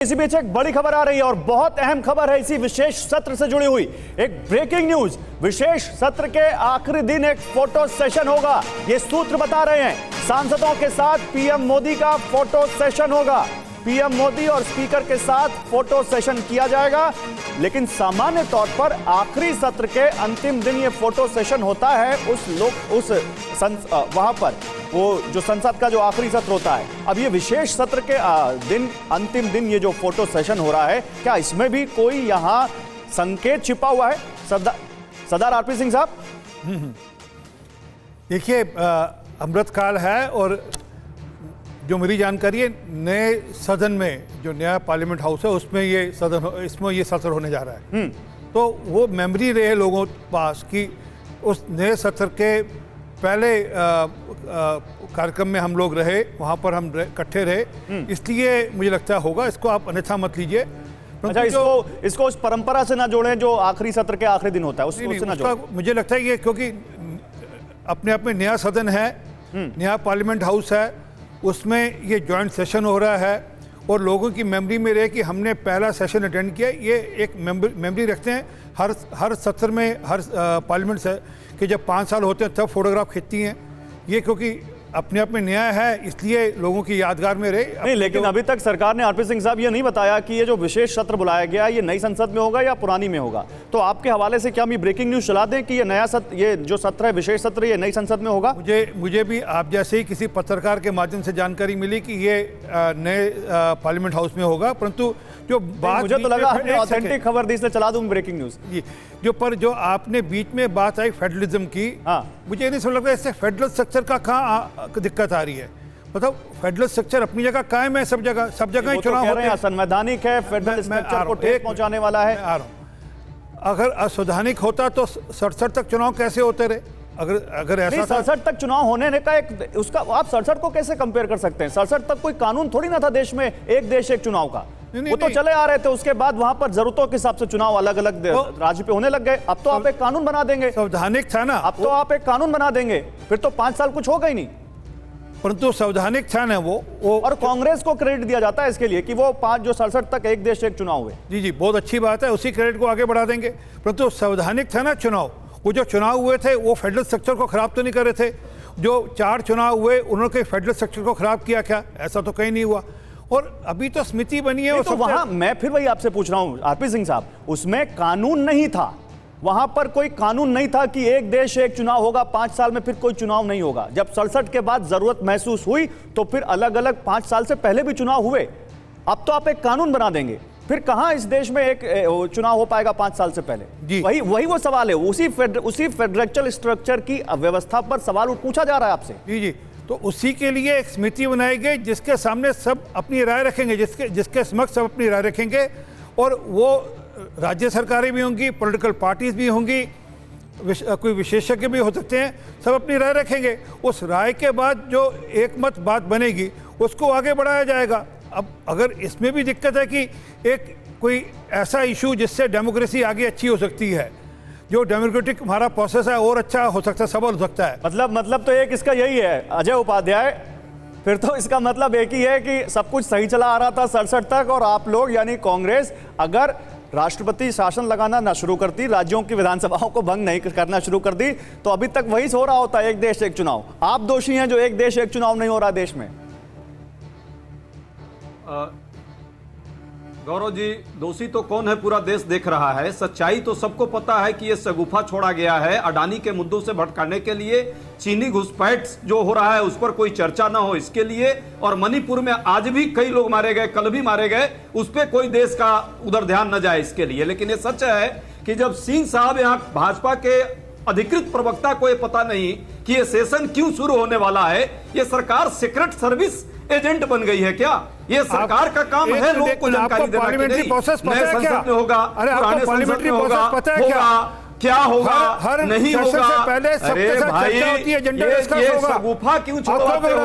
इसी बीच एक बड़ी खबर आ रही है और बहुत अहम खबर है इसी विशेष सत्र से जुड़ी हुई। एक ब्रेकिंग न्यूज, विशेष सत्र के आखिरी दिन एक फोटो सेशन होगा। ये सूत्र बता रहे हैं, सांसदों के साथ पीएम मोदी का फोटो सेशन होगा। पीएम मोदी और स्पीकर के साथ फोटो सेशन किया जाएगा, लेकिन सामान्य तौर पर आखिरी सत्र के अंतिम दिन ये फोटो सेशन होता है वहां पर वो जो संसद का जो आखिरी सत्र होता है। अब ये विशेष सत्र के अंतिम दिन ये जो फोटो सेशन हो रहा है, क्या इसमें भी कोई यहाँ संकेत छिपा हुआ है? सरदार आरपी सिंह साहब, देखिए, अमृतकाल है और जो मेरी जानकारी है, नए सदन में जो नया पार्लियामेंट हाउस है उसमें ये सत्र होने जा रहा है। तो वो मेमोरी रहे लोगों के पास कि उस नए सत्र के पहले कार्यक्रम में हम लोग रहे, वहाँ पर हम इकट्ठे रहे, इसलिए मुझे लगता होगा। इसको आप अन्यथा मत लीजिए। अच्छा, इसको उस परंपरा से ना जोड़ें जो आखिरी सत्र के आखिरी दिन होता है, उससे ना जोड़ें। मुझे लगता है ये क्योंकि अपने आप में नया सदन है, नया पार्लियामेंट हाउस है, उसमें ये जॉइंट सेशन हो रहा है और लोगों की मेमोरी में रहे कि हमने पहला सेशन अटेंड किया। ये एक मेमोरी रखते हैं हर सत्र में, हर पार्लियामेंट से कि जब 5 साल होते हैं तब फोटोग्राफ खींचती हैं। ये क्योंकि अपने आप में नया है, इसलिए लोगों की यादगार में रहे। नहीं, लेकिन अभी तक सरकार ने, आरपी सिंह साहब, ये नहीं बताया कि ये जो विशेष सत्र बुलाया गया ये नई संसद में होगा या पुरानी में होगा। तो आपके हवाले से क्या हम ये ब्रेकिंग न्यूज चला दें कि ये नया सत्र, ये जो सत्र है विशेष सत्र, ये नई संसद में होगा? मुझे भी आप जैसे ही किसी पत्रकार के माध्यम से जानकारी मिली कि ये नए पार्लियामेंट हाउस में होगा, परंतु जो बात, मुझे तो लगा आपने ऑथेंटिक खबर दी, इसलिए चला दूं ब्रेकिंग न्यूज। जी, जो आपने बीच में बात आई फेडरलिज्म की, मुझे नहीं समझ लगता इससे फेडरल स्ट्रक्चर का कहाँ दिक्कत आ रही है। मतलब फेडरल स्ट्रक्चर अपनी जगह कायम है, सब जगह ही चुनाव हो रहे हैं, संवैधानिक है, फेडरल स्ट्रक्चर को ठेस पहुंचाने वाला है। अगर असंवैधानिक होता तो 67 तक चुनाव कैसे होते रहे? अगर ऐसा 67 तक चुनाव होने का एक उसका, आप 67 को कैसे कंपेयर कर सकते हैं? 67 तक कोई कानून थोड़ी ना था देश में, एक देश एक चुनाव का। वो तो चले आ रहे थे, उसके बाद वहां पर जरूरतों के हिसाब से चुनाव अलग अलग राज्य पे होने लग गए। अब तो आप एक कानून बना देंगे, संवैधानिक था ना, अब तो आप एक कानून बना देंगे, फिर तो 5 साल कुछ होगा ही नहीं। परंतु संवैधानिक था ना वो और कांग्रेस को क्रेडिट दिया जाता है इसके लिए कि वो 67 तक एक देश एक चुनाव हुए। जी, बहुत अच्छी बात है, उसी क्रेडिट को आगे बढ़ा देंगे। परंतु संवैधानिक था ना चुनाव, वो जो चुनाव हुए थे वो फेडरल स्ट्रक्चर को खराब तो नहीं कर रहे थे। जो 4 चुनाव हुए उन्होंने फेडरल स्ट्रक्चर को खराब किया क्या? ऐसा तो कहीं नहीं हुआ। और अभी तो समिति बनी है, तो वहां मैं फिर वही आपसे पूछ रहा हूं आरपी सिंह साहब, उसमें कानून नहीं था, वहां पर कोई कानून नहीं था कि एक देश एक चुनाव होगा, 5 साल में फिर कोई चुनाव नहीं होगा। जब 67 के बाद जरूरत महसूस हुई तो फिर अलग अलग 5 साल से पहले भी चुनाव हुए। अब तो आप एक कानून बना देंगे, फिर कहां इस देश में एक चुनाव हो पाएगा 5 साल से पहले? वही वो सवाल है, उसी फेडरल स्ट्रक्चर की व्यवस्था पर सवाल पूछा जा रहा है आपसे। जी, तो उसी के लिए एक समिति बनाई गई जिसके सामने सब अपनी राय रखेंगे, जिसके समक्ष सब अपनी राय रखेंगे। और वो राज्य सरकारें भी होंगी, पॉलिटिकल पार्टीज भी होंगी, कोई विशेषज्ञ भी हो सकते हैं, सब अपनी राय रखेंगे। उस राय के बाद जो एकमत बात बनेगी उसको आगे बढ़ाया जाएगा। अब अगर इसमें भी दिक्कत है कि एक कोई ऐसा इशू जिससे डेमोक्रेसी आगे अच्छी हो सकती है, जो डेमोक्रेटिक हमारा प्रोसेस है और अच्छा हो सकता है, सबल हो सकता है। मतलब तो एक इसका यही है अजय उपाध्याय, फिर तो इसका मतलब एक ही है कि सब कुछ सही चला आ रहा था 67 तक, और आप लोग यानी कांग्रेस अगर राष्ट्रपति शासन लगाना ना शुरू करती, राज्यों की विधानसभाओं को भंग नहीं करना शुरू कर दी, तो अभी तक वही हो रहा होता, एक देश एक चुनाव। आप दोषी हैं जो एक देश एक चुनाव नहीं हो रहा देश में। गौरव जी, दोषी तो कौन है, पूरा देश देख रहा है। सच्चाई तो सबको पता है कि ये शगुफा छोड़ा गया है अडानी के मुद्दों से भटकाने के लिए। चीनी घुसपैठ जो हो रहा है उस पर कोई चर्चा ना हो इसके लिए, और मणिपुर में आज भी कई लोग मारे गए, कल भी मारे गए, उस पर कोई देश का उधर ध्यान न जाए इसके लिए। लेकिन ये सच है कि जब सिंह साहब यहाँ भाजपा के अधिकृत प्रवक्ता को ये पता नहीं कि ये सेशन क्यों शुरू होने वाला है, ये सरकार सीक्रेट सर्विस एजेंट बन गई है क्या? ये सरकार का काम है लोगों को जानकारी देना कि नहीं, नए संसद में होगा, पुराने संसद में होगा, क्या होगा, नहीं होगा। अरे भाई, ये शगुफा क्यों छोड़वाते हो?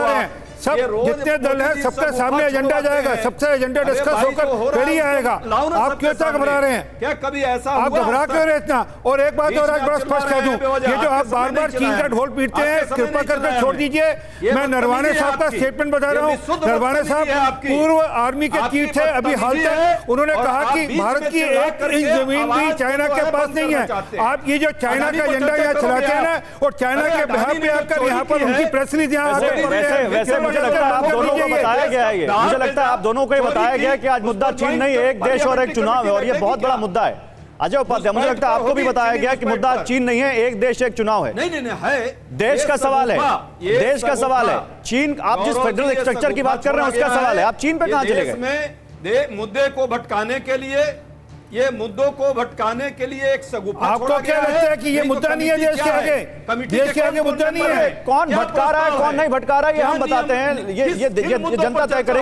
सब ये रोज जितने दल हैं मोदी जी सबके सब सामने ऊपर एजेंडा छुड़वाते जाएगा, हैं। सबसे एजेंडा अरे डिस्कस भाई, होकर जो हो रहा फिर ही है, आएगा। लाओ ना आप सबके क्यों तक सामने। घबरा रहे हैं? क्या कभी ऐसा आप हुआ घबरा अब क्यों तक? रहे इतना? और एक बात बीच और में आज बड़ा आप चिल्ला स्पष्ट कह रहे दूं, हैं बेवजह, ये जो आप आपके बार समय बार नहीं चीन चला का है। ढोल पीटते हैं, आपके समय कृपा नहीं करके चला है छोड़ हमने। दीजिए। ये मैं नरवाने बदतमीजी है साहब का आपकी। स्टेटमेंट बता रहा ये हूँ। विशुद्ध नरवाने बदतमीजी है साहब आपकी। पूर्व आर्मी के आपकी चीफ थे, अभी हाल बदतमीजी है। तक उन्होंने और कहा आप कि बीच भारत में की चिल्ला एक करके इंच जमीन भी आवाज चाइना को के है पास बंद नहीं करना है। चाहते हैं। आप ये जो चाइना अडानी का को एजेंडा चर्चा यहाँ करोगे चलाते हैं ना, आप? और चाइना अरे के अडानी बिहार ने पे जो आकर चोरी यहाँ की पर है, उनकी प्रेस रिलीज यहाँ आकर वैसे- पढ़ रहे हैं। वैसे मुझे लगता है आप दोनों को बताया गया है, मुझे लगता है आप दोनों को ही बताया गया कि आज मुद्दा चीन नहीं, एक देश और एक चुनाव है, और ये बहुत बड़ा मुद्दा है। अजय उपाध्याय, मुझे लगता है आपको भी बताया गया कि मुद्दा चीन नहीं है, एक देश एक चुनाव है। नहीं है देश ये का सवाल है, ये देश का सवाल है। चीन, आप जिस गौरव जी, फेडरल ये स्ट्रक्चर की बात कर रहे हैं उसका सगुफा सवाल है, छोड़ा आप चीन पे गया कहां चले देश गए? में मुद्दे को भटकाने के लिए, ये मुद्दों को भटकाने के लिए एक सगुफा आपको छोड़ा क्या गया लगता है कि ये नहीं तो मुद्दा नहीं है कमिटी देश के क्या आगे? कमिटी देश के आगे कौन मुद्दा नहीं मेंबर है। कौन क्या भटका रहा है, प्रस्ताव कौन नहीं भटका रहा है, ये हम क्या बताते नियम- हैं। ये किन मुद्दों जनता पर तय चर्चा करेगी